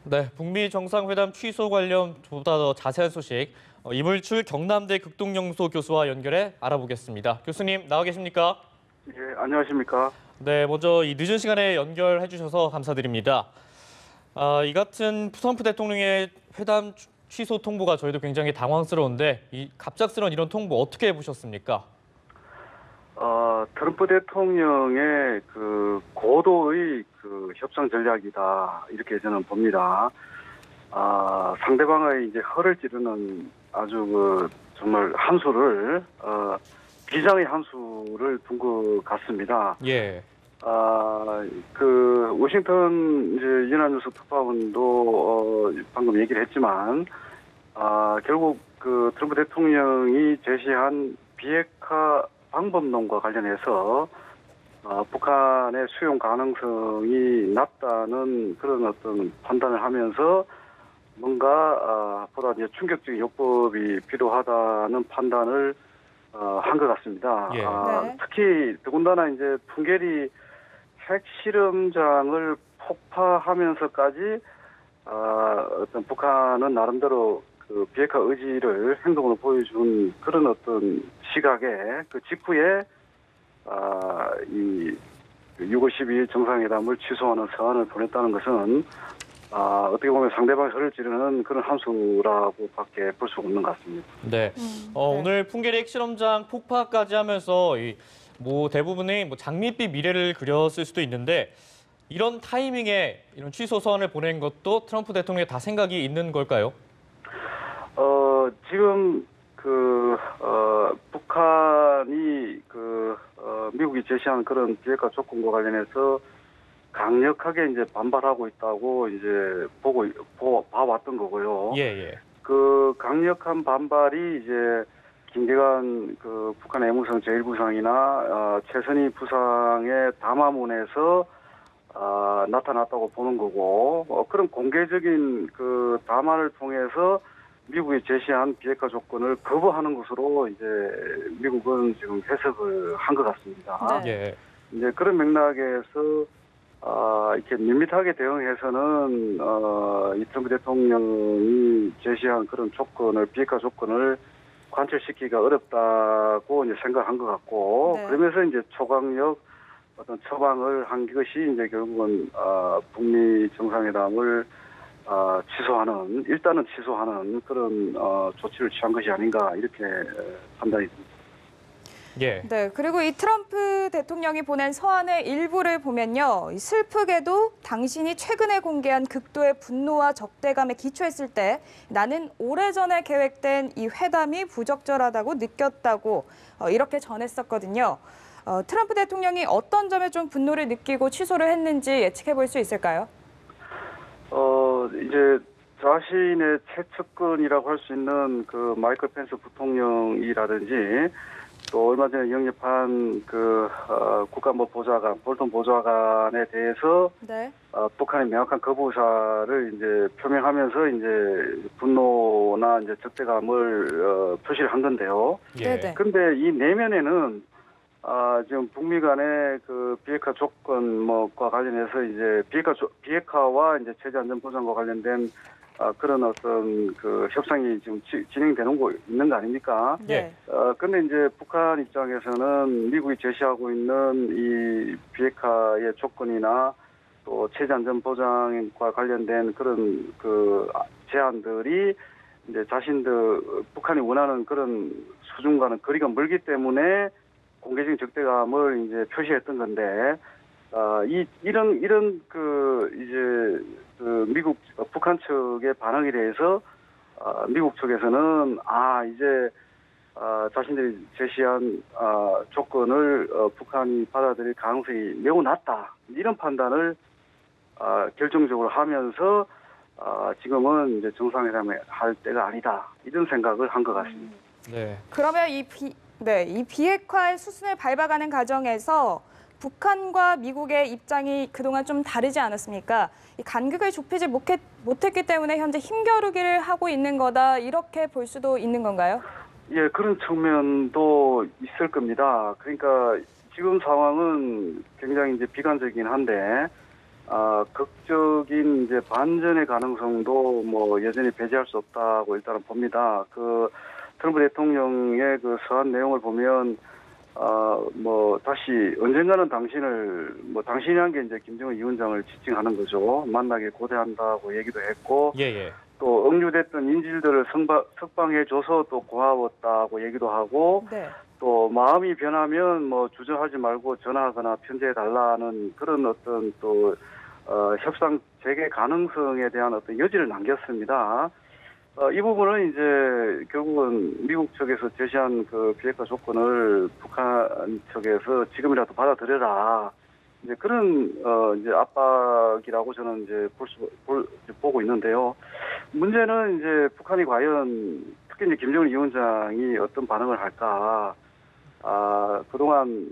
네, 북미 정상회담 취소 관련 보다 더 자세한 소식 이물출 경남대 극동영소 교수와 연결해 알아보겠습니다. 교수님 나와 계십니까? 예, 안녕하십니까? 네, 먼저 이 늦은 시간에 연결해 주셔서 감사드립니다. 이 같은 트럼프 대통령의 회담 취소 통보가 저희도 굉장히 당황스러운데 이 갑작스러운 이런 통보 어떻게 보셨습니까? 트럼프 대통령의 그 고도의 그 협상 전략이다 이렇게 저는 봅니다. 상대방의 이제 허를 찌르는 아주 그 정말 한 수를 비장의 한 수를 둔 것 같습니다. 예. 그 워싱턴 이제 연합뉴스 특파원도 방금 얘기를 했지만 결국 그 트럼프 대통령이 제시한 비핵화 방법론과 관련해서 북한의 수용 가능성이 낮다는 그런 어떤 판단을 하면서 뭔가 보다 이제 충격적인 요법이 필요하다는 판단을 한 것 같습니다. 예. 네. 특히 더군다나 이제 풍계리 핵실험장을 폭파하면서까지 어떤 북한은 나름대로 그 비핵화 의지를 행동으로 보여준 그런 어떤 시각에 그 직후에 이 6월 12일 정상회담을 취소하는 서한을 보냈다는 것은 어떻게 보면 상대방의 혀를 찌르는 그런 한 수라고밖에 볼 수 없는 것 같습니다. 네. 네. 오늘 풍계리 핵실험장 폭파까지 하면서 대부분의 장밋빛 미래를 그렸을 수도 있는데 이런 타이밍에 이런 취소 서한을 보낸 것도 트럼프 대통령의 다 생각이 있는 걸까요? 지금 북한이 미국이 제시한 그런 비핵화 조건과 관련해서 강력하게 이제 반발하고 있다고 이제 봐왔던 거고요. 예. 그 강력한 반발이 이제 김계관 그 북한 외무성 제1부상이나 최선희 부상의 담화문에서 나타났다고 보는 거고 그런 공개적인 그 담화를 통해서 미국이 제시한 비핵화 조건을 거부하는 것으로 이제 미국은 지금 해석을 한 것 같습니다. 네. 예. 이제 그런 맥락에서 이렇게 밋밋하게 대응해서는 이 트럼프 대통령이 제시한 그런 조건을 비핵화 조건을 관철시키기가 어렵다고 이제 생각한 것 같고 네. 그러면서 이제 초강력 어떤 처방을 한 것이 이제 결국은 북미 정상회담을 일단은 취소하는 그런 조치를 취한 것이 아닌가 이렇게 판단이 듭니다. 예. 네, 그리고 이 트럼프 대통령이 보낸 서한의 일부를 보면요. 슬프게도 당신이 최근에 공개한 극도의 분노와 적대감에 기초했을 때 나는 오래전에 계획된 이 회담이 부적절하다고 느꼈다고 이렇게 전했었거든요. 트럼프 대통령이 어떤 점에 좀 분노를 느끼고 취소를 했는지 예측해 볼 수 있을까요? 이제 자신의 최측근이라고 할 수 있는 그 마이클 펜스 부통령이라든지 또 얼마 전에 영입한 그 국가안보보좌관 볼턴 보좌관에 대해서 네. 북한의 명확한 거부 의사를 이제 표명하면서 이제 분노나 이제 적대감을 표시를 한 건데요. 예. 네네. 근데 이 내면에는 지금 북미 간의 그 비핵화 조건 뭐과 관련해서 이제 비핵화와 이제 체제 안전 보장과 관련된 그런 어떤 그 협상이 지금 진행되는 거 있는 거 아닙니까? 네. 근데 이제 북한 입장에서는 미국이 제시하고 있는 이 비핵화의 조건이나 또 체제 안전 보장과 관련된 그런 그 제안들이 이제 북한이 원하는 그런 수준과는 거리가 멀기 때문에 공개적인 적대감을 이제 표시했던 건데, 이런 북한 측의 반응에 대해서, 미국 측에서는, 이제, 자신들이 제시한, 조건을, 북한이 받아들일 가능성이 매우 낮다. 이런 판단을, 결정적으로 하면서, 지금은 이제 정상회담을 할 때가 아니다. 이런 생각을 한 것 같습니다. 네. 그러면 이 비핵화의 수순을 밟아가는 과정에서 북한과 미국의 입장이 그동안 좀 다르지 않았습니까? 이 간극을 좁히지 못했기 때문에 현재 힘겨루기를 하고 있는 거다 이렇게 볼 수도 있는 건가요? 예, 그런 측면도 있을 겁니다. 그러니까 지금 상황은 굉장히 이제 비관적이긴 한데 극적인 이제 반전의 가능성도 뭐 여전히 배제할 수 없다고 일단은 봅니다. 그 트럼프 대통령의 그 서한 내용을 보면 뭐 다시 언젠가는 당신이 한 게 이제 김정은 위원장을 지칭하는 거죠. 만나게 고대한다고 얘기도 했고 예. 또 억류됐던 인질들을 석방해줘서 또 고마웠다고 얘기도 하고 네. 또 마음이 변하면 뭐 주저하지 말고 전화하거나 편지해달라는 그런 어떤 또 협상 재개 가능성에 대한 어떤 여지를 남겼습니다. 이 부분은 이제 결국은 미국 측에서 제시한 그 비핵화 조건을 북한 측에서 지금이라도 받아들여라. 이제 그런 이제 압박이라고 저는 이제 보고 있는데요. 문제는 이제 북한이 과연 특히 이제 김정은 위원장이 어떤 반응을 할까? 그동안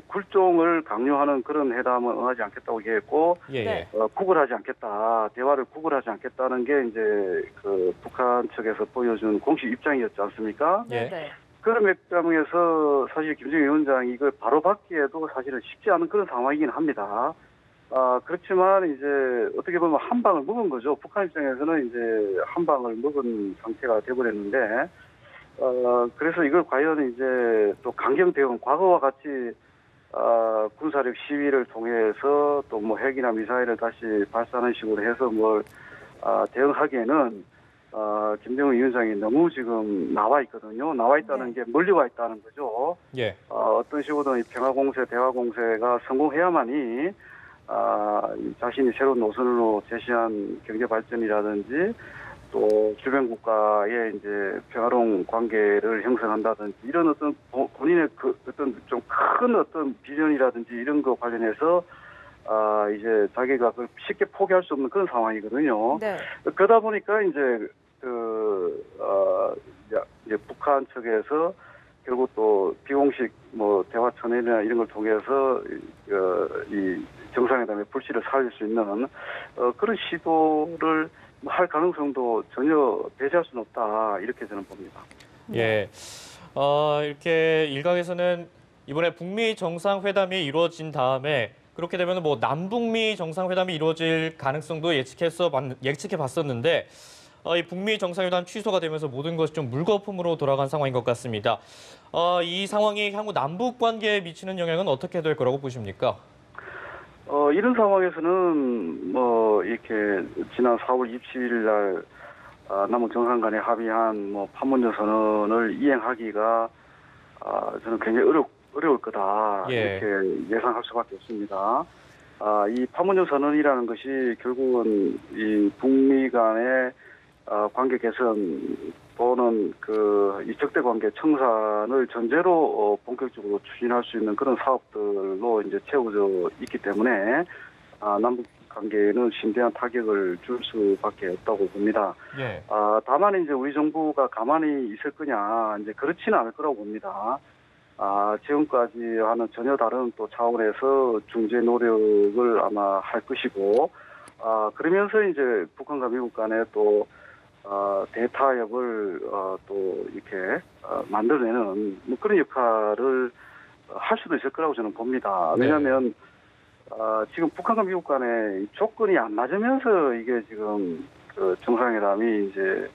굴종을 강요하는 그런 회담은 응하지 않겠다고 얘기했고, 예. 구걸하지 않겠다, 대화를 구걸하지 않겠다는 게 이제 그 북한 측에서 보여준 공식 입장이었지 않습니까? 예. 네. 그런 맥점에서 사실 김정은 위원장이 이걸 바로 받기에도 사실은 쉽지 않은 그런 상황이긴 합니다. 그렇지만 이제 어떻게 보면 한 방을 먹은 거죠. 북한 입장에서는 이제 한 방을 먹은 상태가 돼버렸는데, 그래서 이걸 과연 이제 또 강경 대응, 과거와 같이 군사력 시위를 통해서 또 뭐 핵이나 미사일을 다시 발사하는 식으로 해서 뭘 대응하기에는 김정은 위원장이 너무 지금 나와 있거든요. 나와 있다는 게 멀리 와 있다는 거죠. 예. 어떤 식으로든 이 평화공세, 대화공세가 성공해야만이 자신이 새로운 노선으로 제시한 경제 발전이라든지 또 주변 국가의 이제 평화로운 관계를 형성한다든지 이런 어떤 본인의 그 어떤 좀 큰 어떤 비전이라든지 이런 거 관련해서 이제 자기가 그걸 쉽게 포기할 수 없는 그런 상황이거든요. 네. 그러다 보니까 이제 이제 북한 측에서 결국 또 비공식 뭐 대화 천회나 이런 걸 통해서 이 정상회담의 불씨를 살릴 수 있는 그런 시도를 할 가능성도 전혀 배제할 수는 없다 이렇게 저는 봅니다. 예. 이렇게 일각에서는 이번에 북미 정상회담이 이루어진 다음에 그렇게 되면 뭐 남북미 정상회담이 이루어질 가능성도 예측해 봤었는데 이 북미 정상회담 취소가 되면서 모든 것이 좀 물거품으로 돌아간 상황인 것 같습니다. 이 상황이 향후 남북 관계에 미치는 영향은 어떻게 될 거라고 보십니까? 이런 상황에서는 뭐 이렇게 지난 4월 27일 날 남북 정상 간에 합의한 뭐 판문점 선언을 이행하기가 저는 굉장히 어려울 거다 이렇게 예상할 수밖에 없습니다. 이 판문점 선언이라는 것이 결국은 이 북미 간의 관계 개선 또는 이 적대 관계 청산을 전제로 본격적으로 추진할 수 있는 그런 사업들로 이제 채워져 있기 때문에 남북 관계에는 심대한 타격을 줄 수밖에 없다고 봅니다. 예. 다만 이제 우리 정부가 가만히 있을 거냐 이제 그렇지는 않을 거라고 봅니다. 지금까지와는 전혀 다른 또 차원에서 중재 노력을 아마 할 것이고, 그러면서 이제 북한과 미국 간에 또 대타협을 또 이렇게 만들어내는 뭐 그런 역할을 할 수도 있을 거라고 저는 봅니다. 왜냐하면 지금 북한과 미국 간에 조건이 안 맞으면서 이게 지금 그 정상회담이 이제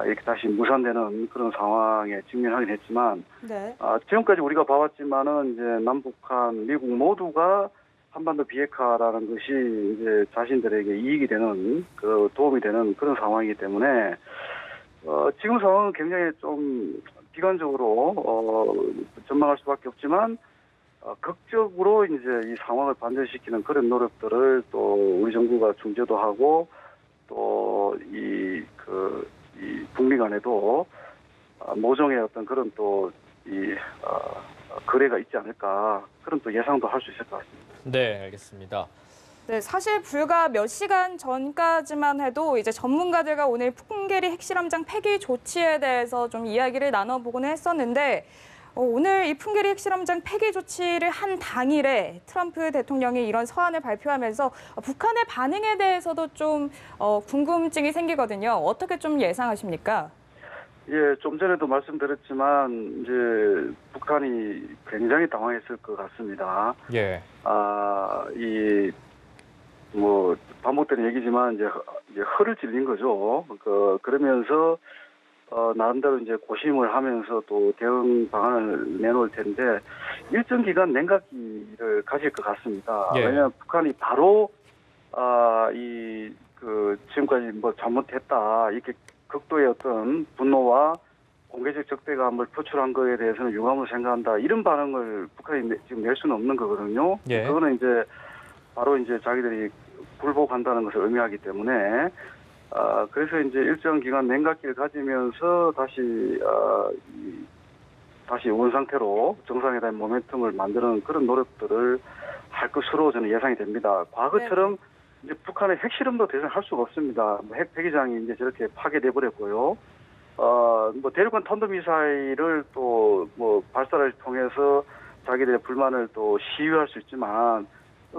이렇게 다시 무산되는 그런 상황에 직면하긴 했지만, 네. 지금까지 우리가 봐왔지만은 이제 남북한 미국 모두가 한반도 비핵화라는 것이 이제 자신들에게 이익이 되는 도움이 되는 그런 상황이기 때문에 지금 상황은 굉장히 좀 비관적으로 전망할 수밖에 없지만 극적으로 이제 이 상황을 반전시키는 그런 노력들을 또 우리 정부가 중재도 하고 또 이 북미 간에도 모종의 어떤 그런 또 거래가 있지 않을까 그런 또 예상도 할 수 있을 것 같습니다. 네, 알겠습니다. 네, 사실 불과 몇 시간 전까지만 해도 이제 전문가들과 오늘 풍계리 핵실험장 폐기 조치에 대해서 좀 이야기를 나눠보곤 했었는데 오늘 이 풍계리 핵실험장 폐기 조치를 한 당일에 트럼프 대통령이 이런 서한을 발표하면서 북한의 반응에 대해서도 좀 궁금증이 생기거든요. 어떻게 좀 예상하십니까? 예, 좀 전에도 말씀드렸지만 이제 북한이 굉장히 당황했을 것 같습니다. 예. 뭐 반복되는 얘기지만 이제 허를 찔린 거죠. 그러면서 나름대로 이제 고심을 하면서 또 대응 방안을 내놓을 텐데 일정 기간 냉각기를 가질 것 같습니다. 예. 왜냐하면 북한이 바로 지금까지 뭐 잘못했다 이렇게 극도의 어떤 분노와 공개적 적대감을 표출한 거에 대해서는 유감을 생각한다 이런 반응을 북한이 지금 낼 수는 없는 거거든요. 예. 그거는 이제 바로 이제 자기들이 굴복한다는 것을 의미하기 때문에 그래서 이제 일정 기간 냉각기를 가지면서 다시 원 상태로 정상회담 모멘텀을 만드는 그런 노력들을 할 것으로 저는 예상이 됩니다. 과거처럼 이제 북한의 핵실험도 대선 할 수가 없습니다. 핵 배기장이 이제 저렇게 파괴돼 버렸고요. 뭐 대륙간 탄도미사일을 또 뭐 발사를 통해서 자기들의 불만을 또 시위할 수 있지만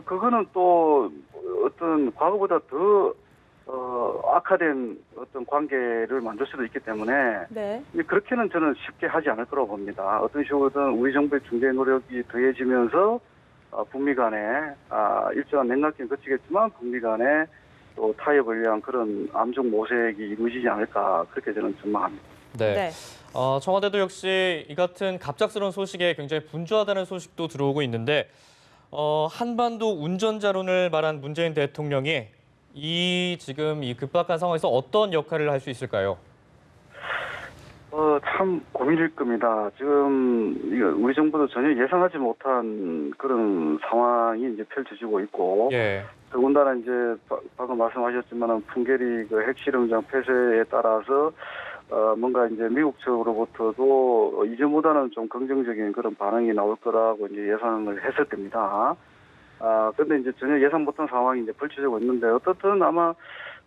그거는 또 어떤 과거보다 더 악화된 어떤 관계를 만들 수도 있기 때문에 네. 그렇게는 저는 쉽게 하지 않을 거라고 봅니다. 어떤 식으로든 우리 정부의 중재 노력이 더해지면서 북미 간에 일정한 냉각기는 거치겠지만 북미 간에 또 타협을 위한 그런 암중 모색이 이루어지지 않을까 그렇게 저는 전망합니다. 네. 네. 청와대도 역시 이 같은 갑작스러운 소식에 굉장히 분주하다는 소식도 들어오고 있는데 한반도 운전자론을 말한 문재인 대통령이 지금 이 급박한 상황에서 어떤 역할을 할 수 있을까요? 참 고민일 겁니다. 지금 우리 정부도 전혀 예상하지 못한 그런 상황이 이제 펼쳐지고 있고, 예. 더군다나 이제 방금 말씀하셨지만은 풍계리 그 핵실험장 폐쇄에 따라서 뭔가 이제 미국 측으로부터도 이전보다는 좀 긍정적인 그런 반응이 나올 거라고 이제 예상을 했을 겁니다. 근데 이제 전혀 예상 못한 상황이 이제 펼쳐지고 있는데 어떻든 아마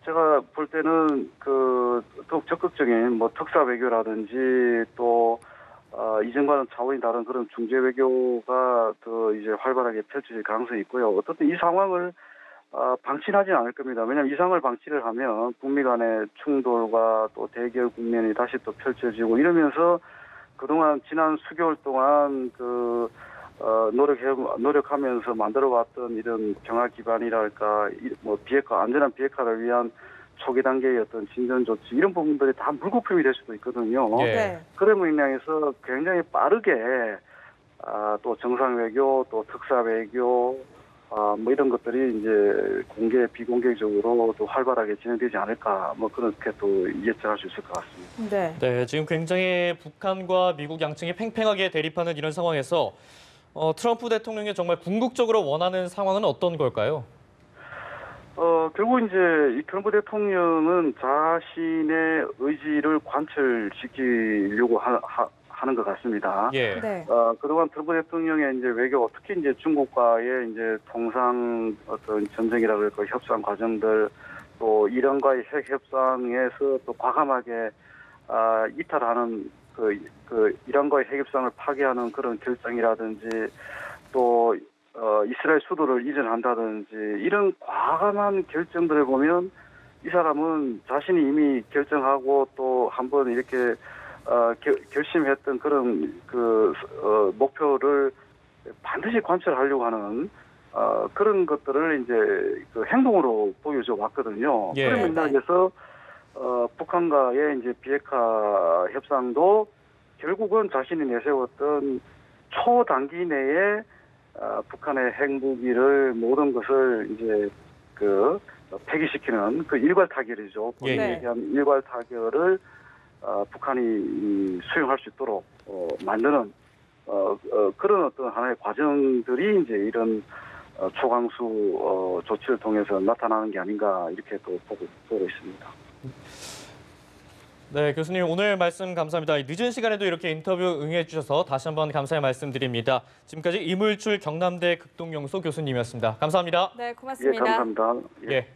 제가 볼 때는 더욱 적극적인 뭐 특사 외교라든지 또 이전과는 차원이 다른 그런 중재 외교가 더 이제 활발하게 펼쳐질 가능성이 있고요. 어떻든 이 상황을 방치하지는 않을 겁니다. 왜냐하면 이 상황을 방치를 하면 북미 간의 충돌과 또 대결 국면이 다시 또 펼쳐지고 이러면서 그동안 지난 수개월 동안 노력하면서 만들어왔던 이런 경화 기반이랄까, 뭐 안전한 비핵화를 위한 초기 단계의 어떤 진전 조치 이런 부분들이 다 물거품이 될 수도 있거든요. 예. 네. 그런 맥락에서 굉장히 빠르게 또 정상 외교, 또 특사 외교, 뭐 이런 것들이 이제 비공개적으로 또 활발하게 진행되지 않을까, 뭐 그렇게 또 예측할 수 있을 것 같습니다. 네. 네, 지금 굉장히 북한과 미국 양측이 팽팽하게 대립하는 이런 상황에서 트럼프 대통령이 정말 궁극적으로 원하는 상황은 어떤 걸까요? 결국 이제 이 트럼프 대통령은 자신의 의지를 관철시키려고 하는 것 같습니다. 예. 네. 그동안 트럼프 대통령의 이제 외교, 특히 이제 중국과의 이제 통상 어떤 전쟁이라 그럴까 협상 과정들, 또 이란과의 핵 협상에서 또 과감하게 이탈하는 이란과의 핵 협상을 파기하는 그런 결정이라든지 또 이스라엘 수도를 이전한다든지 이런 과감한 결정들을 보면 이 사람은 자신이 이미 결정하고 또 한번 이렇게 결심했던 그런 목표를 반드시 관철하려고 하는 그런 것들을 이제 행동으로 보여줘 왔거든요. 예. 그런 맥락에서 북한과의 이제 비핵화 협상도 결국은 자신이 내세웠던 초단기 내에 북한의 핵무기를 모든 것을 이제 폐기시키는 일괄 타결이죠. 예. 네. 대한 일괄 타결을 북한이 수용할 수 있도록 만드는 그런 어떤 하나의 과정들이 이제 이런 초강수 조치를 통해서 나타나는 게 아닌가 이렇게 또 보고 있습니다. 네, 교수님 오늘 말씀 감사합니다. 늦은 시간에도 이렇게 인터뷰 응해 주셔서 다시 한번 감사의 말씀드립니다. 지금까지 이물출 경남대 극동연구소 교수님이었습니다. 감사합니다. 네, 고맙습니다. 예, 감사합니다. 예.